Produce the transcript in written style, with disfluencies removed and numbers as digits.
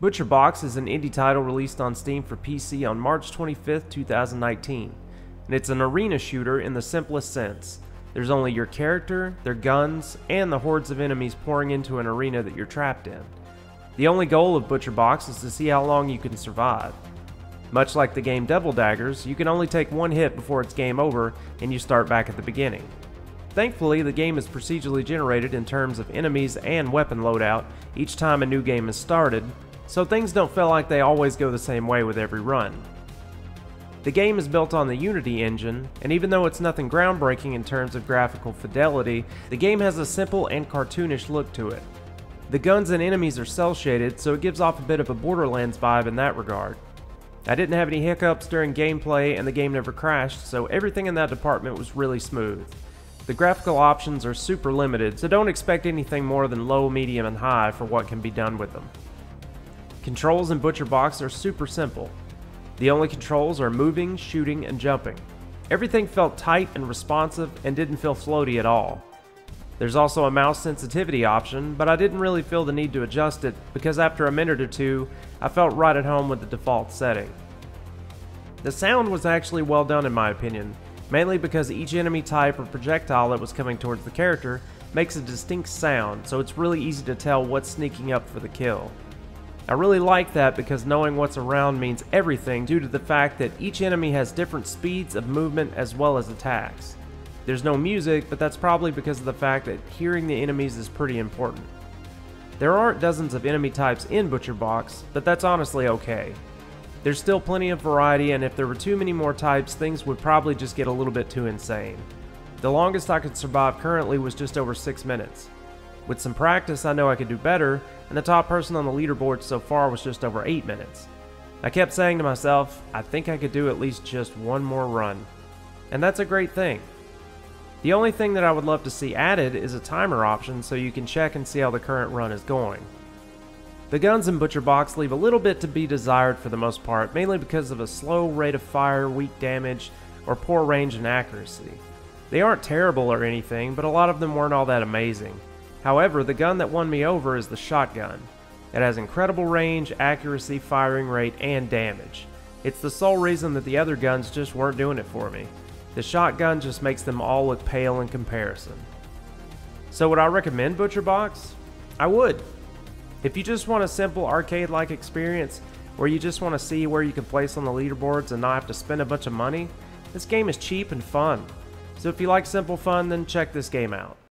Butcherbox is an indie title released on Steam for PC on March 25th, 2019, and it's an arena shooter in the simplest sense. There's only your character, their guns, and the hordes of enemies pouring into an arena that you're trapped in. The only goal of Butcherbox is to see how long you can survive. Much like the game Devil Daggers, you can only take one hit before it's game over and you start back at the beginning. Thankfully, the game is procedurally generated in terms of enemies and weapon loadout each time a new game is started, so things don't feel like they always go the same way with every run. The game is built on the Unity engine, and even though it's nothing groundbreaking in terms of graphical fidelity, the game has a simple and cartoonish look to it. The guns and enemies are cel-shaded, so it gives off a bit of a Borderlands vibe in that regard. I didn't have any hiccups during gameplay, and the game never crashed, so everything in that department was really smooth. The graphical options are super limited, so don't expect anything more than low, medium, and high for what can be done with them. Controls in Butcherbox are super simple. The only controls are moving, shooting, and jumping. Everything felt tight and responsive and didn't feel floaty at all. There's also a mouse sensitivity option, but I didn't really feel the need to adjust it because after a minute or two, I felt right at home with the default setting. The sound was actually well done in my opinion, mainly because each enemy type or projectile that was coming towards the character makes a distinct sound, so it's really easy to tell what's sneaking up for the kill. I really like that because knowing what's around means everything due to the fact that each enemy has different speeds of movement as well as attacks. There's no music, but that's probably because of the fact that hearing the enemies is pretty important. There aren't dozens of enemy types in Butcherbox, but that's honestly okay. There's still plenty of variety, and if there were too many more types, things would probably just get a little bit too insane. The longest I could survive currently was just over 6 minutes. With some practice, I know I could do better, and the top person on the leaderboard so far was just over 8 minutes. I kept saying to myself, I think I could do at least just one more run. And that's a great thing. The only thing that I would love to see added is a timer option so you can check and see how the current run is going. The guns in Butcherbox leave a little bit to be desired for the most part, mainly because of a slow rate of fire, weak damage, or poor range and accuracy. They aren't terrible or anything, but a lot of them weren't all that amazing. However, the gun that won me over is the shotgun. It has incredible range, accuracy, firing rate, and damage. It's the sole reason that the other guns just weren't doing it for me. The shotgun just makes them all look pale in comparison. So would I recommend Butcherbox? I would. If you just want a simple arcade-like experience where you just want to see where you can place on the leaderboards and not have to spend a bunch of money, this game is cheap and fun. So if you like simple fun, then check this game out.